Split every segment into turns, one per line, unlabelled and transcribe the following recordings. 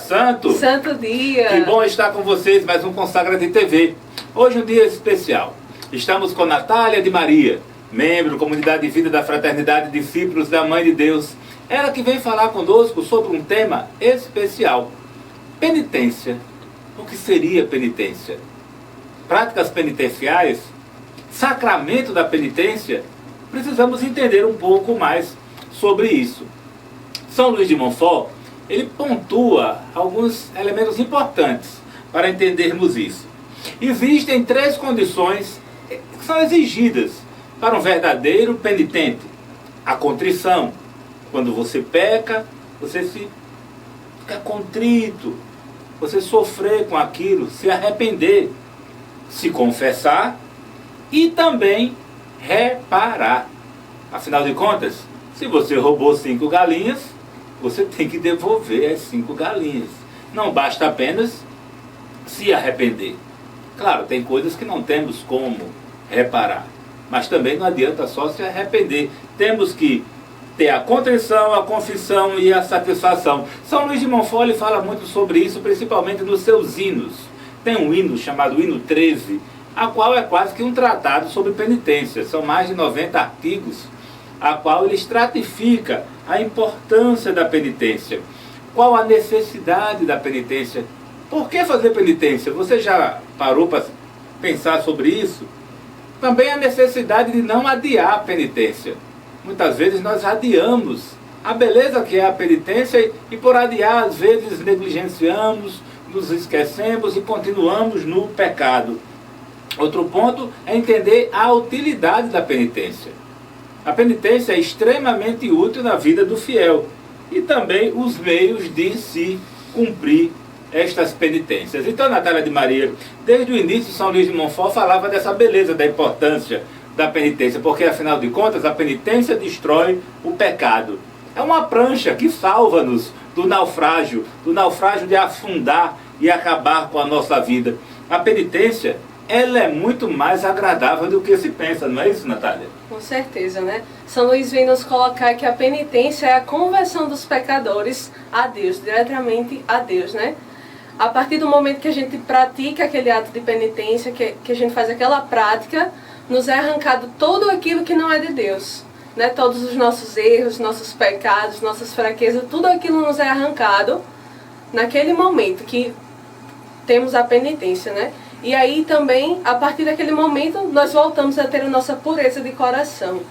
santo!
Santo dia!
Que bom estar com vocês, mais um Consagra de TV. Hoje um dia especial. Estamos com Natália de Maria, membro da Comunidade de Vida da Fraternidade Discípulos da Mãe de Deus. Ela que vem falar conosco sobre um tema especial. Penitência. O que seria penitência? Práticas penitenciais? Sacramento da penitência? Precisamos entender um pouco mais sobre isso. São Luís de Montfort, ele pontua alguns elementos importantes para entendermos isso. Existem 3 condições que são exigidas para um verdadeiro penitente. A contrição. Quando você peca, você fica contrito, você sofrer com aquilo, se arrepender, se confessar e também reparar. Afinal de contas, se você roubou 5 galinhas, você tem que devolver as 5 galinhas. Não basta apenas se arrepender. Claro, tem coisas que não temos como reparar, mas também não adianta só se arrepender. Temos que ter a contrição, a confissão e a satisfação. São Luís de Montfort fala muito sobre isso, principalmente nos seus hinos. Tem um hino chamado Hino 13, a qual é quase que um tratado sobre penitência. São mais de 90 artigos, a qual ele estratifica a importância da penitência. Qual a necessidade da penitência? Por que fazer penitência? Você já parou para pensar sobre isso? Também a necessidade de não adiar a penitência. Muitas vezes nós adiamos a beleza que é a penitência e por adiar às vezes negligenciamos, nos esquecemos e continuamos no pecado. Outro ponto é entender a utilidade da penitência. A penitência é extremamente útil na vida do fiel e também os meios de se cumprir estas penitências. Então, Natália de Maria, desde o início, São Luís de Montfort falava dessa beleza, da importância da penitência, porque afinal de contas a penitência destrói o pecado. É uma prancha que salva-nos do naufrágio de afundar e acabar com a nossa vida. A penitência, ela é muito mais agradável do que se pensa, não é isso, Natália?
Com certeza, né? São Luís vem nos colocar que a penitência é a conversão dos pecadores a Deus, diretamente a Deus, né? A partir do momento que a gente pratica aquele ato de penitência, que a gente faz aquela prática, nos é arrancado tudo aquilo que não é de Deus, né? Todos os nossos erros, nossos pecados, nossas fraquezas, tudo aquilo nos é arrancado naquele momento que temos a penitência, né? E aí também, a partir daquele momento, nós voltamos a ter a nossa pureza de coração.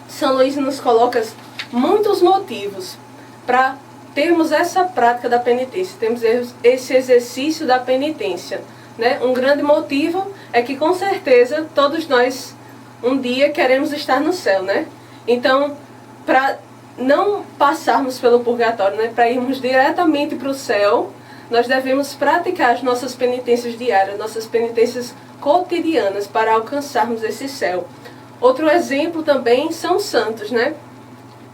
São Luís nos coloca muitos motivos para termos essa prática da penitência, temos esse exercício da penitência, né? Um grande motivo é que com certeza todos nós um dia queremos estar no céu, né? Então, para não passarmos pelo purgatório, né? Para irmos diretamente para o céu, nós devemos praticar as nossas penitências diárias, nossas penitências cotidianas para alcançarmos esse céu. Outro exemplo também são os santos, né?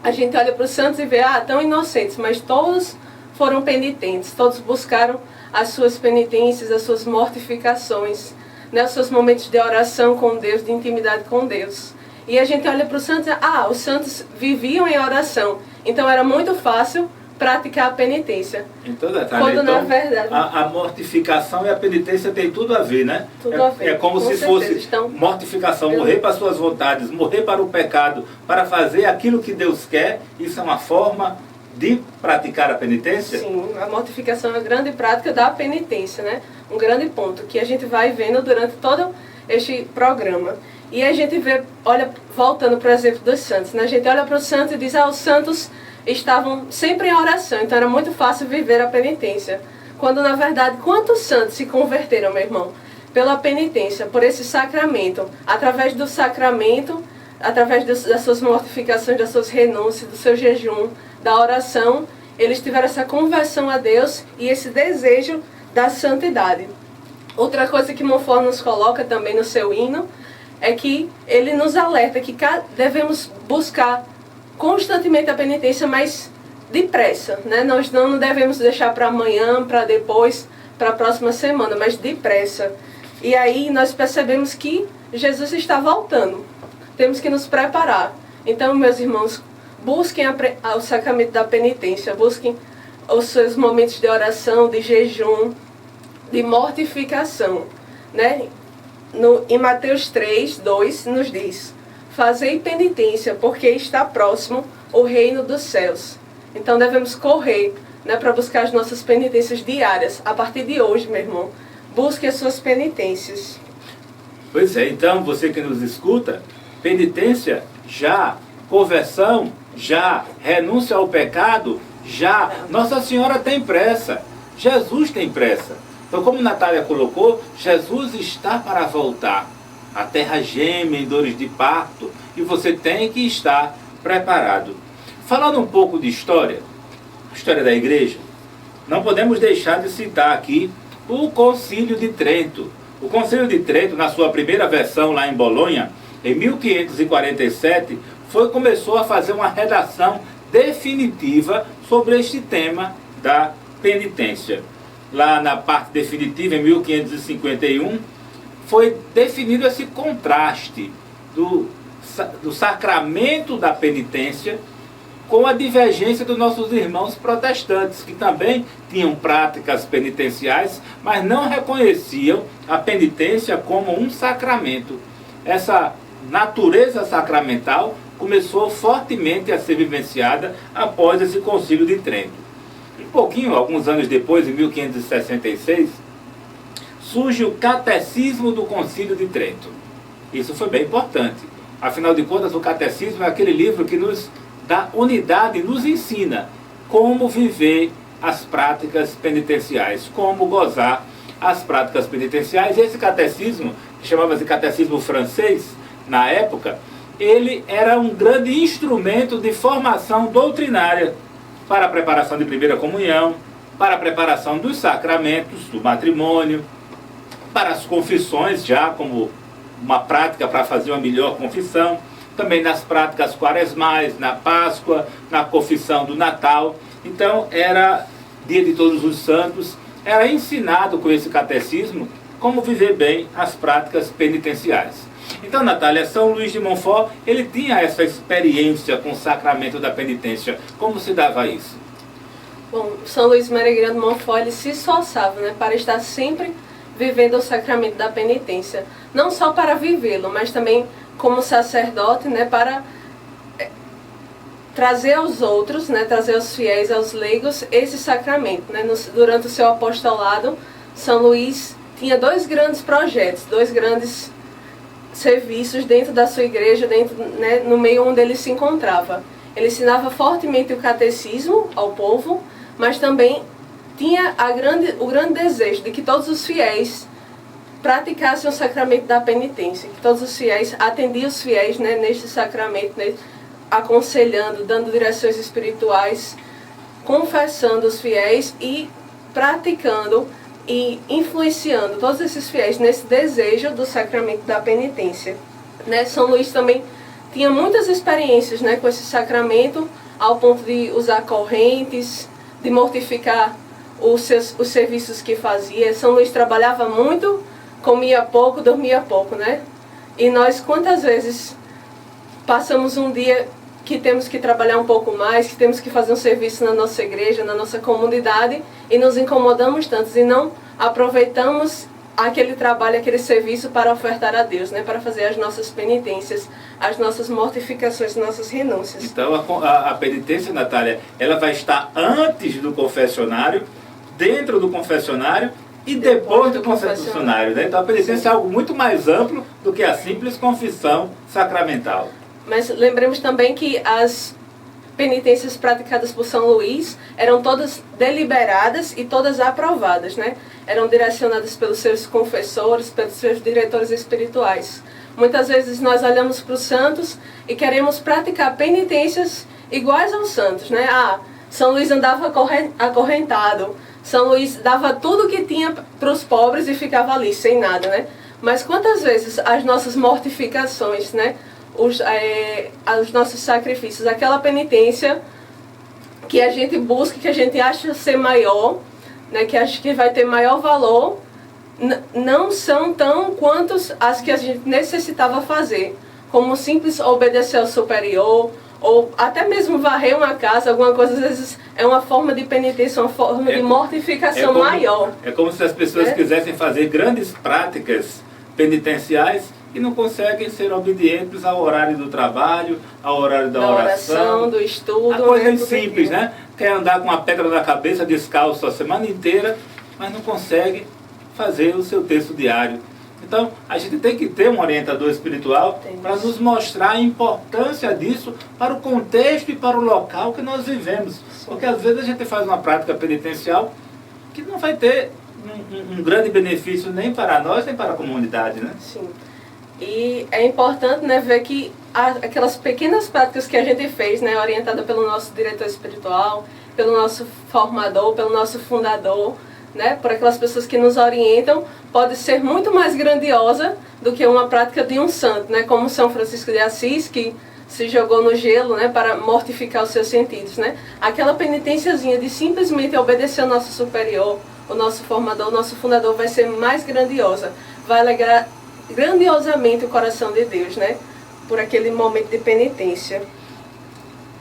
A gente olha para os santos e vê, tão inocentes, mas todos foram penitentes, todos buscaram as suas penitências, as suas mortificações, né? Os seus momentos de oração com Deus, de intimidade com Deus. E a gente olha para os santos e os santos viviam em oração, então era muito fácil praticar a penitência.
Então, Natália,
quando na verdade
a mortificação e a penitência tem tudo a ver, né?
Tudo a ver.
É como se fosse mortificação, morrer para suas vontades, morrer para o pecado, para fazer aquilo que Deus quer. Isso é uma forma de praticar a penitência?
Sim, a mortificação é a grande prática da penitência, né? Um grande ponto que a gente vai vendo durante todo este programa. E a gente vê, olha, voltando para o exemplo dos santos, né? A gente olha para os santos e diz, os santos estavam sempre em oração, então era muito fácil viver a penitência. Quando, na verdade, quantos santos se converteram, meu irmão? Pela penitência, por esse sacramento. Através do sacramento, através das suas mortificações, das suas renúncias, do seu jejum, da oração, eles tiveram essa conversão a Deus e esse desejo da santidade. Outra coisa que Montfort nos coloca também no seu hino é que ele nos alerta que devemos buscar constantemente a penitência, mas depressa, né? Nós não devemos deixar para amanhã, para depois, para a próxima semana, mas depressa. E aí nós percebemos que Jesus está voltando. Temos que nos preparar. Então, meus irmãos, busquem o sacramento da penitência, busquem os seus momentos de oração, de jejum, de mortificação, né? Em Mateus 3, 2, nos diz: fazei penitência, porque está próximo o reino dos céus. Então devemos correr, né, para buscar as nossas penitências diárias. A partir de hoje, meu irmão, busque as suas penitências.
Pois é, então você que nos escuta, penitência já, conversão já, renúncia ao pecado já. Nossa Senhora tem pressa, Jesus tem pressa. Então, como Natália colocou, Jesus está para voltar. A terra geme em dores de parto e você tem que estar preparado. Falando um pouco de história, a história da igreja, não podemos deixar de citar aqui o Concílio de Trento. O Concílio de Trento, na sua primeira versão lá em Bolonha, em 1547, começou a fazer uma redação definitiva sobre este tema da penitência. Lá na parte definitiva, em 1551, foi definido esse contraste do sacramento da penitência com a divergência dos nossos irmãos protestantes, que também tinham práticas penitenciais, mas não reconheciam a penitência como um sacramento. Essa natureza sacramental começou fortemente a ser vivenciada após esse Concílio de Trento. Alguns anos depois, em 1566, surge o Catecismo do Concílio de Trento. Isso foi bem importante. Afinal de contas, o Catecismo é aquele livro que nos dá unidade, nos ensina como viver as práticas penitenciais, como gozar as práticas penitenciais. Esse catecismo, que chamava-se Catecismo Francês, na época, ele era um grande instrumento de formação doutrinária para a preparação de primeira comunhão, para a preparação dos sacramentos, do matrimônio, para as confissões, já como uma prática para fazer uma melhor confissão, também nas práticas quaresmais, na Páscoa, na confissão do Natal. Então, era Dia de Todos os Santos, era ensinado com esse catecismo como viver bem as práticas penitenciais. Então, Natália, São Luís de Montfort, ele tinha essa experiência com o sacramento da penitência. Como se dava isso?
Bom, São Luís Maria de Montfort, ele se esforçava, né, para estar sempre vivendo o sacramento da penitência. Não só para vivê-lo, mas também como sacerdote, né, para trazer aos outros, né, trazer aos fiéis, aos leigos, esse sacramento. Né? Durante o seu apostolado, São Luís tinha dois grandes projetos, dois grandes serviços dentro da sua igreja, né, no meio onde ele se encontrava. Ele ensinava fortemente o catecismo ao povo, mas também tinha o grande desejo de que todos os fiéis praticassem o sacramento da penitência, que todos os fiéis atendiam os fiéis, né, neste sacramento, né, aconselhando, dando direções espirituais, confessando os fiéis e praticando e influenciando todos esses fiéis nesse desejo do sacramento da penitência. Né? São Luís também tinha muitas experiências, né, com esse sacramento, ao ponto de usar correntes, de mortificar os serviços que fazia. São Luís trabalhava muito, comia pouco, dormia pouco, né? E nós, quantas vezes passamos um dia que temos que trabalhar um pouco mais, que temos que fazer um serviço na nossa igreja, na nossa comunidade, e nos incomodamos tanto e não aproveitamos aquele trabalho, aquele serviço para ofertar a Deus, né? Para fazer as nossas penitências, as nossas mortificações, nossas renúncias.
Então a penitência, Natália, ela vai estar antes do confessionário, dentro do confessionário e depois do confessionário. Né? Então a penitência é algo muito mais amplo do que a simples confissão sacramental.
Mas lembremos também que as penitências praticadas por São Luís eram todas deliberadas e todas aprovadas, né? Eram direcionadas pelos seus confessores, pelos seus diretores espirituais. Muitas vezes nós olhamos para os santos e queremos praticar penitências iguais aos santos, né? São Luís andava acorrentado, São Luís dava tudo o que tinha para os pobres e ficava ali, sem nada, né? Mas quantas vezes as nossas mortificações, né? Os nossos sacrifícios, aquela penitência que a gente busca, que a gente acha ser maior, né, que acha que vai ter maior valor, não são tão quantos as que a gente necessitava fazer, como simples obedecer ao superior, ou até mesmo varrer uma casa, alguma coisa, às vezes é uma forma de penitência, uma forma de mortificação maior.
É como se as pessoas quisessem fazer grandes práticas penitenciais e não conseguem ser obedientes ao horário do trabalho, ao horário da oração,
do estudo.
A coisa simples, né? Quer andar com uma pedra na cabeça descalço a semana inteira, mas não consegue fazer o seu texto diário. Então, a gente tem que ter um orientador espiritual para nos mostrar a importância disso para o contexto e para o local que nós vivemos. Porque às vezes a gente faz uma prática penitencial que não vai ter um grande benefício nem para nós, nem para a comunidade, né?
Sim. E é importante, né, ver que aquelas pequenas práticas que a gente fez, né, orientada pelo nosso diretor espiritual, pelo nosso formador, pelo nosso fundador, né, por aquelas pessoas que nos orientam, pode ser muito mais grandiosa do que uma prática de um santo, né, como São Francisco de Assis, que se jogou no gelo, né, para mortificar os seus sentidos, né. Aquela penitenciazinha de simplesmente obedecer ao nosso superior, o nosso formador, o nosso fundador, vai ser mais grandiosa, vai alegrar grandiosamente o coração de Deus, né, por aquele momento de penitência.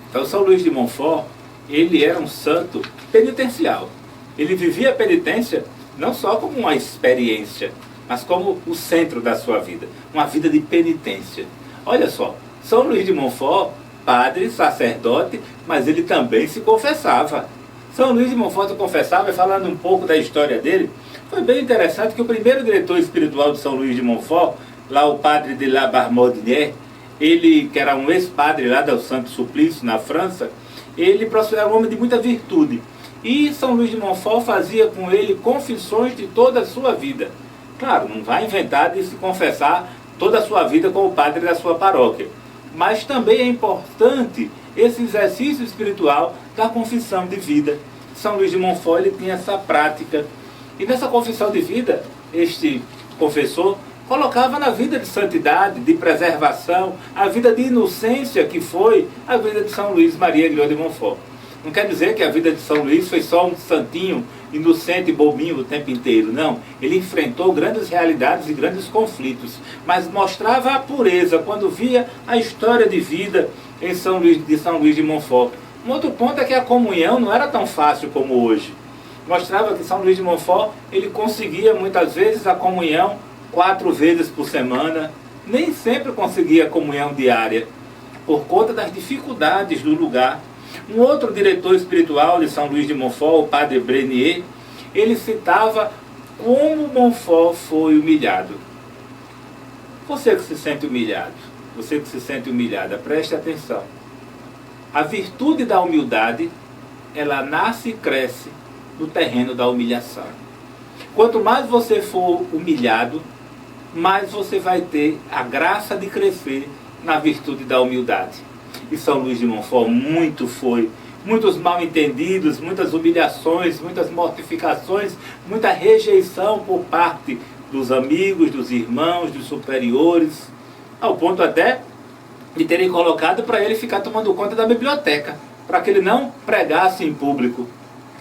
Então São Luís de Montfort, ele era um santo penitencial. Ele vivia a penitência não só como uma experiência, mas como o centro da sua vida, uma vida de penitência. Olha só, São Luís de Montfort, padre, sacerdote, mas ele também se confessava. São Luís de Montfort se confessava, e falando um pouco da história dele, foi bem interessante que o primeiro diretor espiritual de São Luís de Montfort, lá o padre de La Barmodière, ele, que era um ex-padre lá do Santo Suplício, na França, ele era um homem de muita virtude. E São Luís de Montfort fazia com ele confissões de toda a sua vida. Claro, não vai inventar de se confessar toda a sua vida com o padre da sua paróquia. Mas também é importante esse exercício espiritual da confissão de vida. São Luís de Montfort, ele tinha essa prática. E nessa confissão de vida, este confessor colocava na vida de santidade, de preservação, a vida de inocência que foi a vida de São Luís Maria Griot de Montfort. Não quer dizer que a vida de São Luís foi só um santinho inocente e bobinho o tempo inteiro, não. Ele enfrentou grandes realidades e grandes conflitos, mas mostrava a pureza quando via a história de vida em São Luís de Montfort. Um outro ponto é que a comunhão não era tão fácil como hoje. Mostrava que São Luís de Montfort, ele conseguia muitas vezes a comunhão 4 vezes por semana, nem sempre conseguia a comunhão diária, por conta das dificuldades do lugar. Um outro diretor espiritual de São Luís de Montfort, o padre Brenier, ele citava como Montfort foi humilhado. Você que se sente humilhado, você que se sente humilhada, preste atenção. A virtude da humildade, ela nasce e cresce no terreno da humilhação. Quanto mais você for humilhado, mais você vai ter a graça de crescer na virtude da humildade. E São Luís de Montfort muitos mal entendidos, muitas humilhações, muitas mortificações, muita rejeição por parte dos amigos, dos irmãos, dos superiores, ao ponto até de terem colocado para ele ficar tomando conta da biblioteca, para que ele não pregasse em público.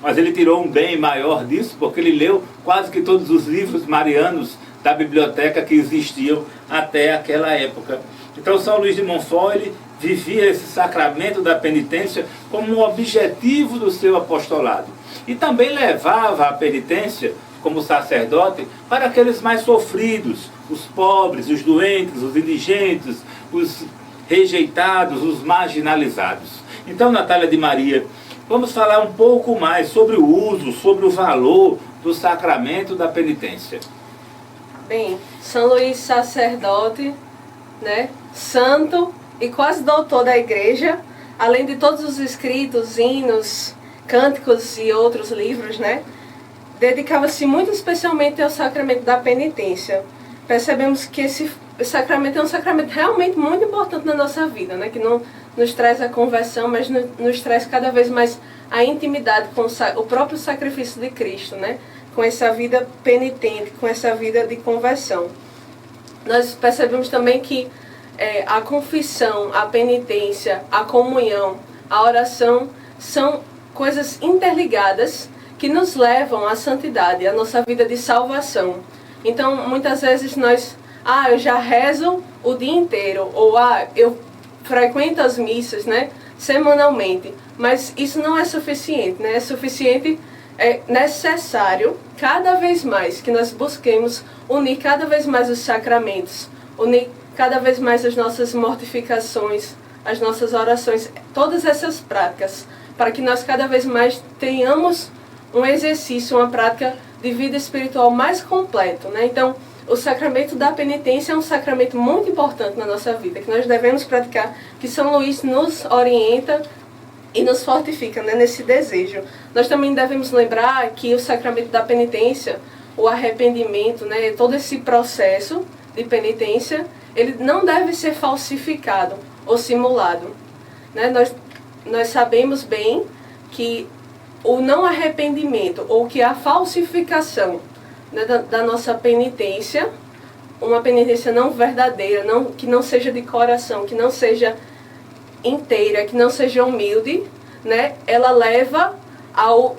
Mas ele tirou um bem maior disso, porque ele leu quase que todos os livros marianos da biblioteca que existiam até aquela época. Então São Luís de Montfort, ele vivia esse sacramento da penitência como um objetivo do seu apostolado. E também levava a penitência, como sacerdote, para aqueles mais sofridos, os pobres, os doentes, os indigentes, os rejeitados, os marginalizados. Então, Natália de Maria, vamos falar um pouco mais sobre o uso, sobre o valor do sacramento da penitência.
Bem, São Luís, sacerdote, né, santo e quase doutor da igreja, além de todos os escritos, hinos, cânticos e outros livros, né, dedicava-se muito especialmente ao sacramento da penitência. Percebemos que esse sacramento é um sacramento realmente muito importante na nossa vida, né, que não nos traz a conversão, mas nos traz cada vez mais a intimidade com o próprio sacrifício de Cristo, né, com essa vida penitente, com essa vida de conversão. Nós percebemos também que a confissão, a penitência, a comunhão, a oração são coisas interligadas que nos levam à santidade, à nossa vida de salvação. Então, muitas vezes nós, eu já rezo o dia inteiro, ou eu frequenta as missas, né, semanalmente, mas isso não é suficiente, né? É necessário cada vez mais que nós busquemos unir cada vez mais os sacramentos, unir cada vez mais as nossas mortificações, as nossas orações, todas essas práticas, para que nós cada vez mais tenhamos um exercício, uma prática de vida espiritual mais completo, né? Então, o sacramento da penitência é um sacramento muito importante na nossa vida, que nós devemos praticar, que São Luís nos orienta e nos fortifica, né, nesse desejo. Nós também devemos lembrar que o sacramento da penitência, o arrependimento, né, todo esse processo de penitência, ele não deve ser falsificado ou simulado, né? Nós sabemos bem que o não arrependimento ou que a falsificação, né, da nossa penitência, uma penitência não verdadeira, que não seja de coração, que não seja inteira, que não seja humilde, né, ela leva ao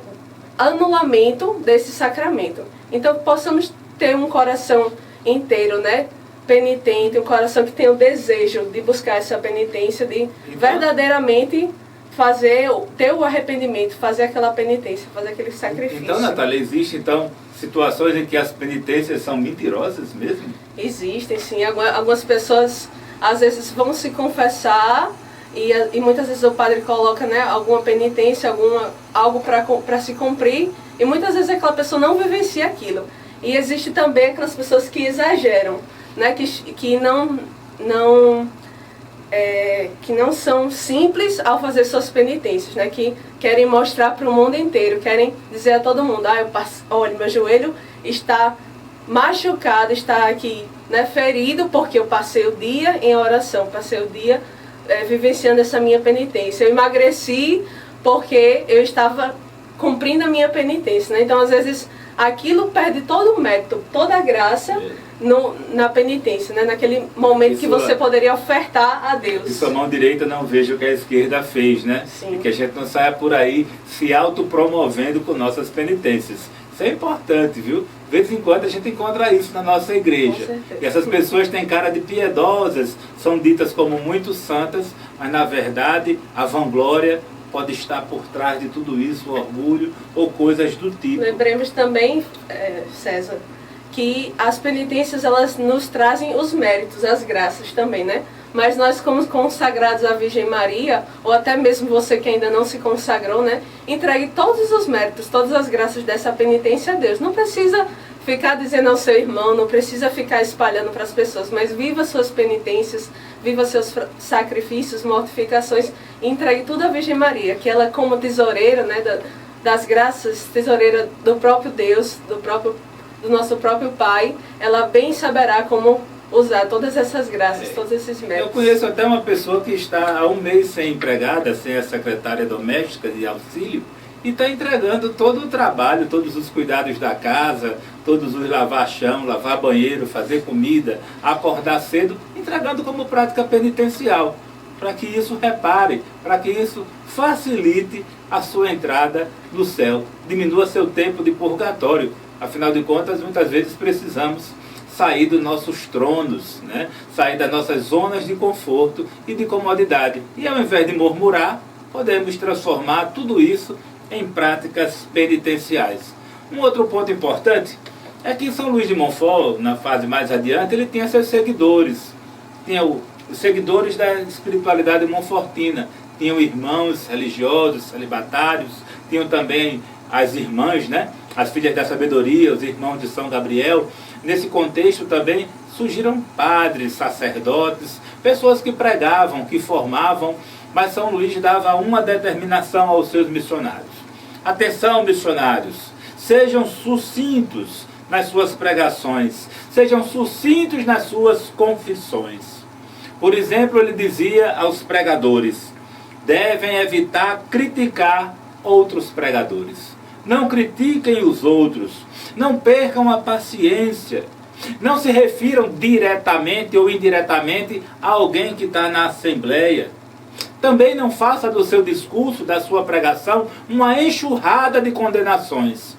anulamento desse sacramento. Então, possamos ter um coração inteiro, né, penitente, um coração que tem o desejo de buscar essa penitência, de verdadeiramente ter o arrependimento, fazer aquela penitência, fazer aquele sacrifício.
Então, Natália, existe então situações em que as penitências são mentirosas mesmo?
Existem, sim. Algumas pessoas às vezes vão se confessar e muitas vezes o padre coloca, né, alguma penitência, algo para se cumprir, e muitas vezes aquela pessoa não vivencia aquilo. E existe também aquelas pessoas que exageram, né, que não são simples ao fazer suas penitências, né, que querem mostrar para o mundo inteiro, querem dizer a todo mundo, olha, meu joelho está machucado, está aqui, né, ferido, porque eu passei o dia em oração, passei o dia vivenciando essa minha penitência. Eu emagreci porque eu estava cumprindo a minha penitência, né? Então, às vezes, aquilo perde todo o mérito, toda a graça na penitência, né? Naquele momento que você poderia ofertar a Deus.
E sua mão direita não veja o que a esquerda fez, né?
Sim.
E que a gente não saia por aí se autopromovendo com nossas penitências. Isso é importante, viu? De vez em quando a gente encontra isso na nossa igreja. E essas pessoas têm cara de piedosas, são ditas como muito santas, mas na verdade a vanglória pode estar por trás de tudo isso, o orgulho ou coisas do tipo.
Lembremos também, César, que as penitências, elas nos trazem os méritos, as graças também, né? Mas nós, como consagrados à Virgem Maria, ou até mesmo você que ainda não se consagrou, né? Entregue todos os méritos, todas as graças dessa penitência a Deus. Não precisa ficar dizendo ao seu irmão, não precisa ficar espalhando para as pessoas, mas viva suas penitências, viva seus sacrifícios, mortificações, e entregue tudo à Virgem Maria, que ela, como tesoureira, né, das graças, tesoureira do próprio Deus, do nosso próprio Pai, ela bem saberá como usar todas essas graças, todos esses méritos.
Eu conheço até uma pessoa que está há um mês sem empregada, sem a secretária doméstica de auxílio, e está entregando todo o trabalho, todos os cuidados da casa, todos os lavar chão, lavar banheiro, fazer comida, acordar cedo, entregando como prática penitencial, para que isso repare, para que isso facilite a sua entrada no céu, diminua seu tempo de purgatório. Afinal de contas, muitas vezes precisamos sair dos nossos tronos, né? Sair das nossas zonas de conforto e de comodidade. E ao invés de murmurar, podemos transformar tudo isso em práticas penitenciais. Um outro ponto importante é que São Luís de Montfort, na fase mais adiante, ele tinha seus seguidores. Tinha os seguidores da espiritualidade monfortina. Tinham irmãos religiosos, celibatários, tinham também as irmãs, né? As filhas da sabedoria, os irmãos de São Gabriel. Nesse contexto também surgiram padres, sacerdotes, pessoas que pregavam, que formavam, mas São Luís dava uma determinação aos seus missionários. Atenção, missionários, sejam sucintos nas suas pregações, sejam sucintos nas suas confissões. Por exemplo, ele dizia aos pregadores: devem evitar criticar outros pregadores. Não critiquem os outros, não percam a paciência, não se refiram diretamente ou indiretamente a alguém que está na assembleia. Também não faça do seu discurso, da sua pregação, uma enxurrada de condenações.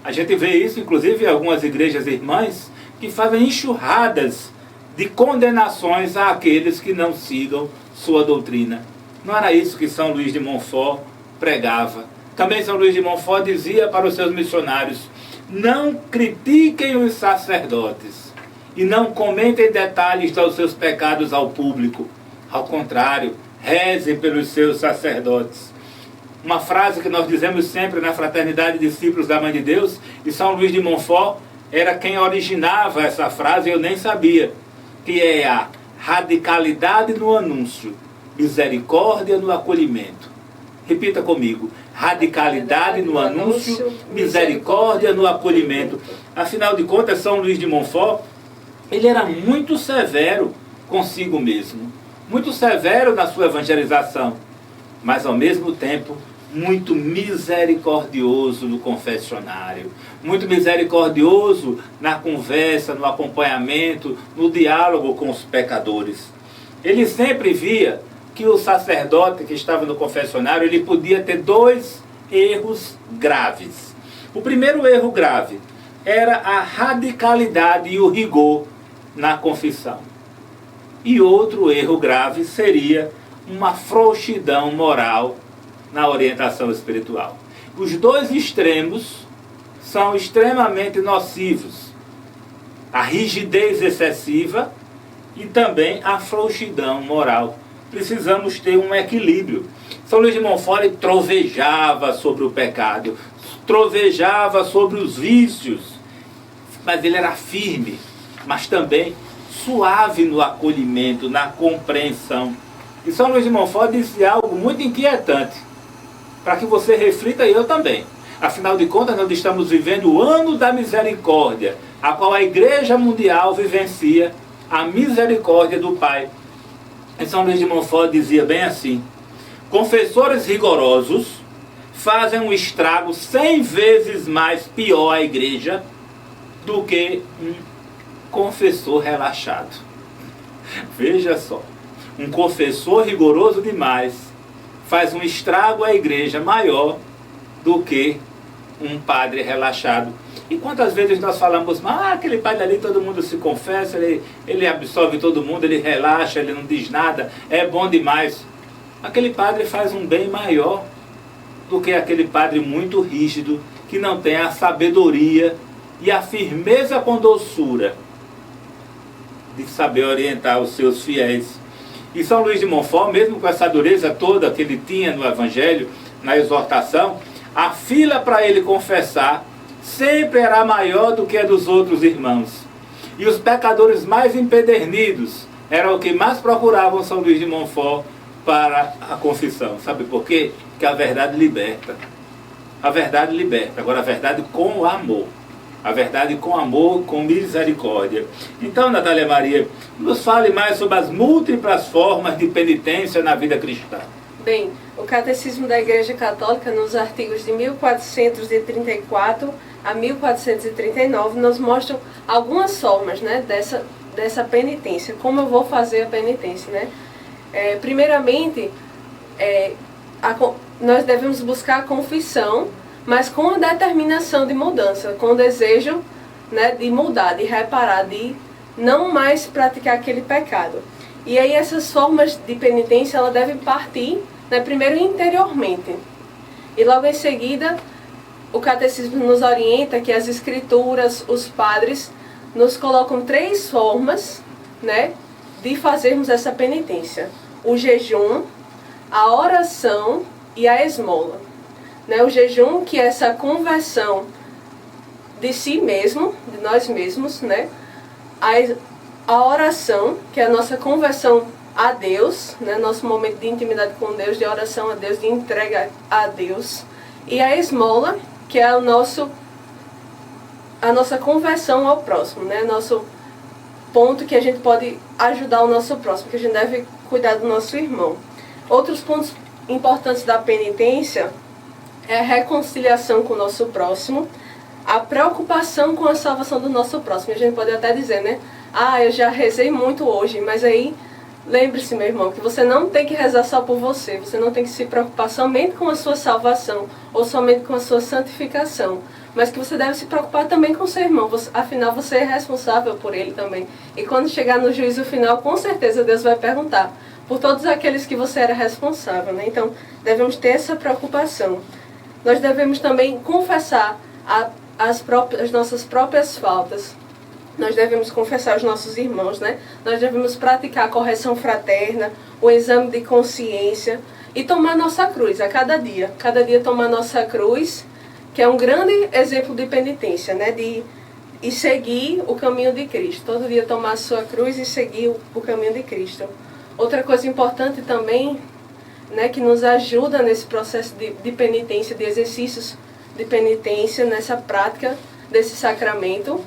A gente vê isso, inclusive, em algumas igrejas irmãs, que fazem enxurradas de condenações àqueles que não sigam sua doutrina. Não era isso que São Luís de Montfort pregava. Também São Luís de Montfort dizia para os seus missionários: não critiquem os sacerdotes e não comentem detalhes dos seus pecados ao público. Ao contrário, rezem pelos seus sacerdotes. Uma frase que nós dizemos sempre na Fraternidade de Discípulos da Mãe de Deus, e São Luís de Montfort era quem originava essa frase, eu nem sabia, que é a radicalidade no anúncio, misericórdia no acolhimento. Repita comigo: radicalidade no anúncio, misericórdia no acolhimento. Afinal de contas, São Luís de Montfort, ele era muito severo consigo mesmo, muito severo na sua evangelização, mas ao mesmo tempo muito misericordioso no confessionário, muito misericordioso na conversa, no acompanhamento, no diálogo com os pecadores. Ele sempre via que o sacerdote que estava no confessionário, ele podia ter dois erros graves. O primeiro erro grave era a radicalidade e o rigor na confissão. E outro erro grave seria uma frouxidão moral na orientação espiritual. Os dois extremos são extremamente nocivos. A rigidez excessiva e também a frouxidão moral. Precisamos ter um equilíbrio. São Luís de Montfort trovejava sobre o pecado, trovejava sobre os vícios, mas ele era firme, mas também suave no acolhimento, na compreensão. E São Luís de Montfort disse algo muito inquietante, para que você reflita e eu também. Afinal de contas, nós estamos vivendo o ano da misericórdia, a qual a Igreja Mundial vivencia a misericórdia do Pai. E São Luís de Montfort dizia bem assim: confessores rigorosos fazem um estrago 100 vezes mais pior à Igreja do que um confessor relaxado. Veja só, um confessor rigoroso demais faz um estrago à Igreja maior do que um padre relaxado. E quantas vezes nós falamos: aquele padre ali, todo mundo se confessa, ele absorve todo mundo, ele relaxa, ele não diz nada, é bom demais. Aquele padre faz um bem maior do que aquele padre muito rígido, que não tem a sabedoria e a firmeza com doçura de saber orientar os seus fiéis. E São Luís de Montfort, mesmo com essa dureza toda que ele tinha no Evangelho, na exortação, a fila para ele confessar sempre era maior do que a dos outros irmãos. E os pecadores mais empedernidos eram os que mais procuravam São Luís de Montfort para a confissão. Sabe por quê? Porque a verdade liberta. A verdade liberta. Agora, a verdade com amor. A verdade com amor, com misericórdia. Então, Natália Maria, nos fale mais sobre as múltiplas formas de penitência na vida cristã.
Bem, o Catecismo da Igreja Católica, nos artigos de 1434 a 1439, nos mostram algumas formas, né, dessa penitência. Como eu vou fazer a penitência, né? Primeiramente, nós devemos buscar a confissão, mas com a determinação de mudança, com o desejo, né, de mudar, de reparar, de não mais praticar aquele pecado. E aí essas formas de penitência, ela deve partir, né, primeiro interiormente. E logo em seguida, o Catecismo nos orienta que as Escrituras, os padres, nos colocam 3 formas, né, de fazermos essa penitência: o jejum, a oração e a esmola. Né, o jejum, que é essa conversão de si mesmo, de nós mesmos, né? A oração, que é a nossa conversão a Deus, né? Nosso momento de intimidade com Deus, de oração a Deus, de entrega a Deus. E a esmola, que é a nossa conversão ao próximo, né? Nosso ponto que a gente pode ajudar o nosso próximo, que a gente deve cuidar do nosso irmão. Outros pontos importantes da penitência é a reconciliação com o nosso próximo, a preocupação com a salvação do nosso próximo. A gente pode até dizer, né? Eu já rezei muito hoje, mas aí, lembre-se, meu irmão, que você não tem que rezar só por você, você não tem que se preocupar somente com a sua salvação, ou somente com a sua santificação, mas que você deve se preocupar também com o seu irmão, afinal você é responsável por ele também. E quando chegar no juízo final, com certeza Deus vai perguntar: por todos aqueles que você era responsável, né? Então, devemos ter essa preocupação. Nós devemos também confessar as nossas próprias faltas. Nós devemos confessar aos nossos irmãos, né? Nós devemos praticar a correção fraterna, o exame de consciência e tomar nossa cruz a cada dia. Cada dia tomar nossa cruz, que é um grande exemplo de penitência, né? E seguir o caminho de Cristo. Todo dia tomar a sua cruz e seguir o caminho de Cristo. Outra coisa importante também, né, que nos ajuda nesse processo de penitência, de exercícios de penitência, nessa prática desse sacramento,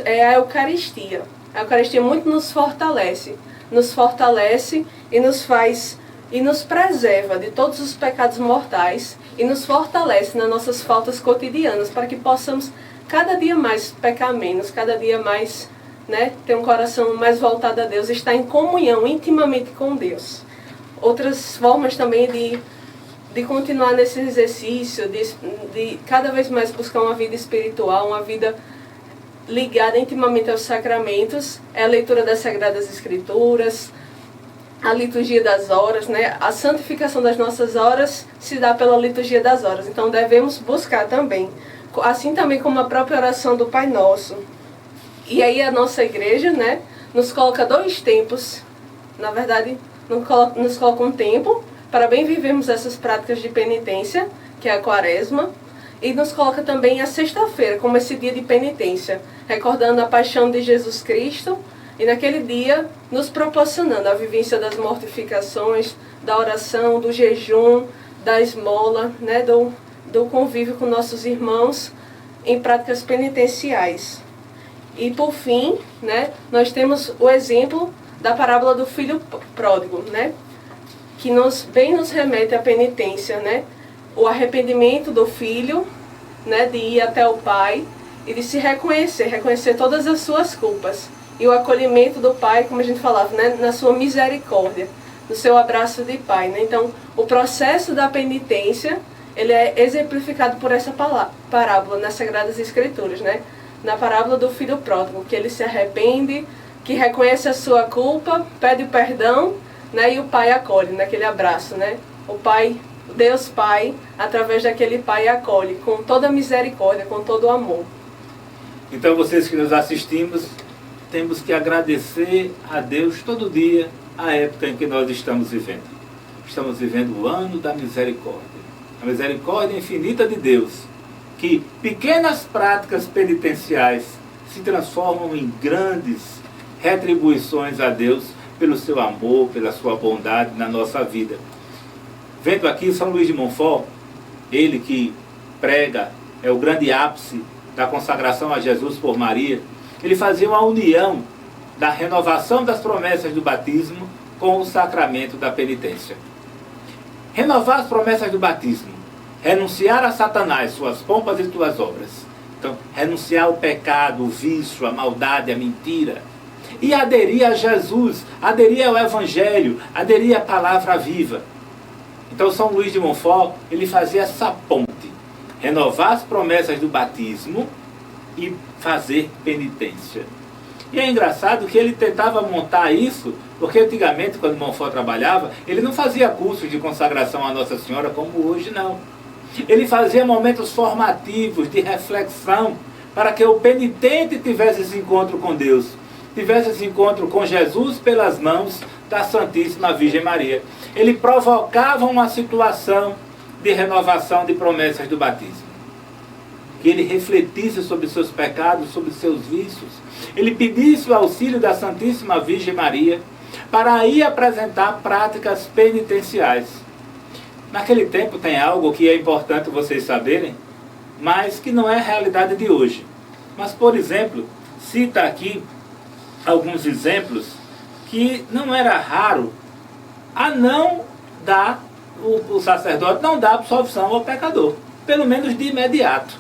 é a Eucaristia. A Eucaristia muito nos fortalece e nos preserva de todos os pecados mortais e nos fortalece nas nossas faltas cotidianas para que possamos cada dia mais pecar menos, cada dia mais, né, ter um coração mais voltado a Deus, estar em comunhão intimamente com Deus. Outras formas também de continuar nesse exercício, de cada vez mais buscar uma vida espiritual, uma vida ligada intimamente aos sacramentos, é a leitura das Sagradas Escrituras, a liturgia das horas, né? A santificação das nossas horas se dá pela liturgia das horas, então devemos buscar também, assim também como a própria oração do Pai Nosso. E aí a nossa igreja, né, nos coloca 2 tempos, na verdade, nos coloca um tempo para bem vivermos essas práticas de penitência, que é a Quaresma, e nos coloca também a sexta-feira como esse dia de penitência, recordando a paixão de Jesus Cristo e naquele dia nos proporcionando a vivência das mortificações, da oração, do jejum, da esmola, né, do convívio com nossos irmãos em práticas penitenciais. E por fim, né, nós temos o exemplo da parábola do filho pródigo, né, que bem nos remete à penitência, né, o arrependimento do filho, né, de ir até o pai e de se reconhecer todas as suas culpas. E o acolhimento do pai, como a gente falava, né, na sua misericórdia, no seu abraço de pai, né. Então, o processo da penitência, ele é exemplificado por essa parábola nas Sagradas Escrituras, né, na parábola do filho pródigo, que ele se arrepende, que reconhece a sua culpa, pede o perdão, né, e o pai acolhe naquele abraço, né. O pai, Deus Pai, através daquele pai acolhe com toda a misericórdia, com todo o amor.
Então vocês que nos assistimos, temos que agradecer a Deus todo dia a época em que nós estamos vivendo. Estamos vivendo o ano da misericórdia. A misericórdia infinita de Deus, que pequenas práticas penitenciais se transformam em grandes retribuições a Deus pelo seu amor, pela sua bondade na nossa vida. Vendo aqui São Luís de Montfort, ele que prega, é o grande ápice da consagração a Jesus por Maria, ele fazia uma união da renovação das promessas do batismo com o sacramento da penitência. Renovar as promessas do batismo, renunciar a Satanás, suas pompas e suas obras. Então, renunciar ao pecado, o vício, a maldade, a mentira. E aderir a Jesus, aderir ao Evangelho, aderir à palavra viva. Então, São Luís de Montfort, ele fazia essa ponte. Renovar as promessas do batismo e fazer penitência. E é engraçado que ele tentava montar isso, porque antigamente, quando Montfort trabalhava, ele não fazia cursos de consagração a Nossa Senhora como hoje, não. Ele fazia momentos formativos de reflexão para que o penitente tivesse esse encontro com Deus, tivesse esse encontro com Jesus pelas mãos da Santíssima Virgem Maria. Ele provocava uma situação de renovação de promessas do batismo. Que ele refletisse sobre seus pecados, sobre seus vícios. Ele pedisse o auxílio da Santíssima Virgem Maria para aí apresentar práticas penitenciais. Naquele tempo tem algo que é importante vocês saberem, mas que não é a realidade de hoje. Mas, por exemplo, cita aqui alguns exemplos que não era raro a não dar, o sacerdote não dar absolvição ao pecador, pelo menos de imediato.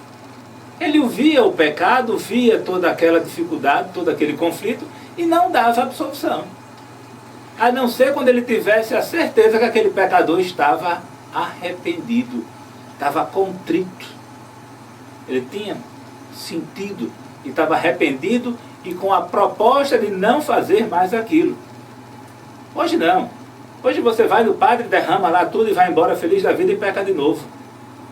Ele via o pecado, via toda aquela dificuldade, todo aquele conflito e não dava absolvição. A não ser quando ele tivesse a certeza que aquele pecador estava arrependido, estava contrito. Ele tinha sentido e estava arrependido e com a proposta de não fazer mais aquilo. Hoje não. Hoje você vai no padre, derrama lá tudo e vai embora feliz da vida e peca de novo.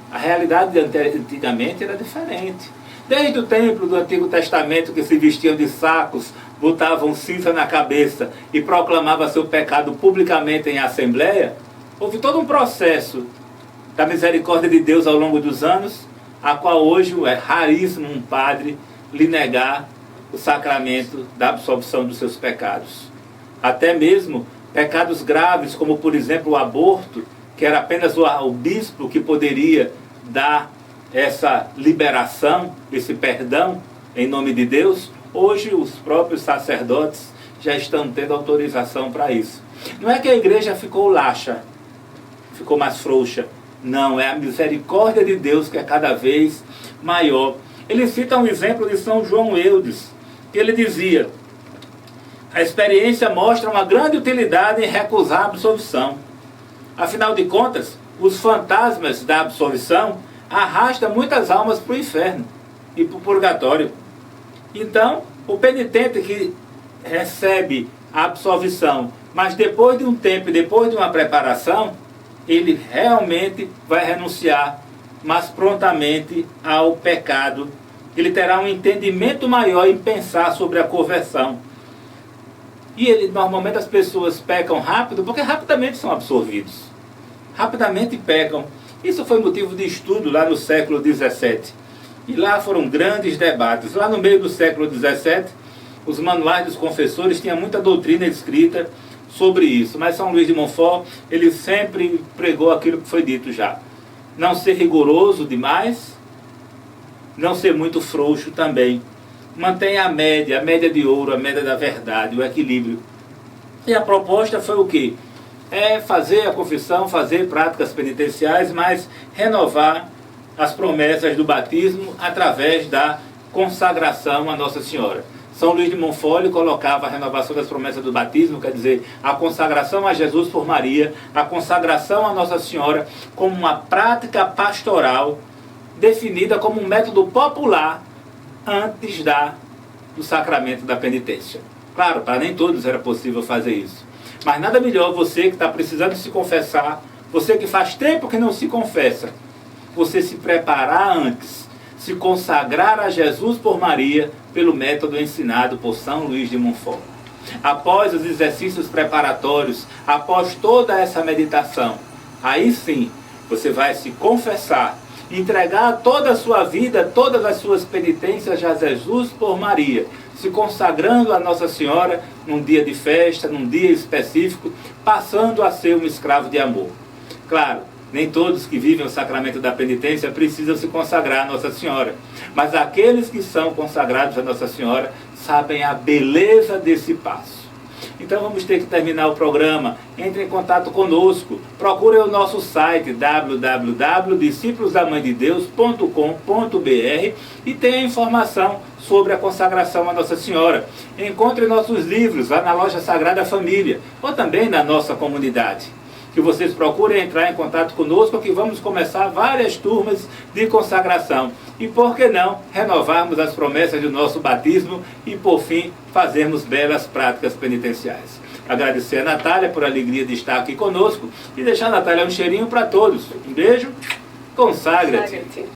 A realidade de antigamente era diferente. Desde o templo do Antigo Testamento, que se vestiam de sacos, botavam cinza na cabeça e proclamavam seu pecado publicamente em assembleia, houve todo um processo da misericórdia de Deus ao longo dos anos, a qual hoje é raríssimo um padre lhe negar o sacramento da absolvição dos seus pecados. Até mesmo pecados graves, como por exemplo o aborto, que era apenas o bispo que poderia dar essa liberação, esse perdão em nome de Deus, hoje os próprios sacerdotes já estão tendo autorização para isso. Não é que a igreja ficou laxa, ficou mais frouxa. Não, é a misericórdia de Deus que é cada vez maior. Ele cita um exemplo de São João Eudes, que ele dizia: a experiência mostra uma grande utilidade em recusar a absolvição. Afinal de contas, os fantasmas da absolvição arrastam muitas almas para o inferno e para o purgatório. Então, o penitente que recebe a absolvição, mas depois de um tempo, depois de uma preparação, ele realmente vai renunciar mais prontamente ao pecado. Ele terá um entendimento maior em pensar sobre a conversão. E normalmente as pessoas pecam rápido porque rapidamente são absorvidos. Rapidamente pecam. Isso foi motivo de estudo lá no século XVII. E lá foram grandes debates. Lá no meio do século XVII, os manuais dos confessores tinham muita doutrina escrita sobre isso. Mas São Luís de Montfort, ele sempre pregou aquilo que foi dito já. Não ser rigoroso demais, não ser muito frouxo também. Mantenha a média de ouro, a média da verdade, o equilíbrio. E a proposta foi o quê? É fazer a confissão, fazer práticas penitenciais, mas renovar as promessas do batismo através da consagração a Nossa Senhora. São Luís de Montfort colocava a renovação das promessas do batismo, quer dizer, a consagração a Jesus por Maria, a consagração a Nossa Senhora, como uma prática pastoral definida como um método popular antes do sacramento da penitência. Claro, para nem todos era possível fazer isso. Mas nada melhor você que está precisando se confessar, você que faz tempo que não se confessa, você se preparar antes, se consagrar a Jesus por Maria pelo método ensinado por São Luís de Montfort. Após os exercícios preparatórios, após toda essa meditação, aí sim você vai se confessar, entregar toda a sua vida, todas as suas penitências a Jesus por Maria, se consagrando a Nossa Senhora num dia de festa, num dia específico, passando a ser um escravo de amor. Claro, nem todos que vivem o sacramento da penitência precisam se consagrar a Nossa Senhora, mas aqueles que são consagrados a Nossa Senhora sabem a beleza desse passo. Então vamos ter que terminar o programa. Entre em contato conosco. Procure o nosso site www.disciplosdamandedeus.com.br e tenha informação sobre a consagração a Nossa Senhora. Encontre nossos livros lá na loja Sagrada Família ou também na nossa comunidade. Que vocês procurem entrar em contato conosco, que vamos começar várias turmas de consagração. E por que não renovarmos as promessas do nosso batismo e, por fim, fazermos belas práticas penitenciais. Agradecer a Natália por a alegria de estar aqui conosco e deixar a Natália um cheirinho para todos. Um beijo, consagre-te.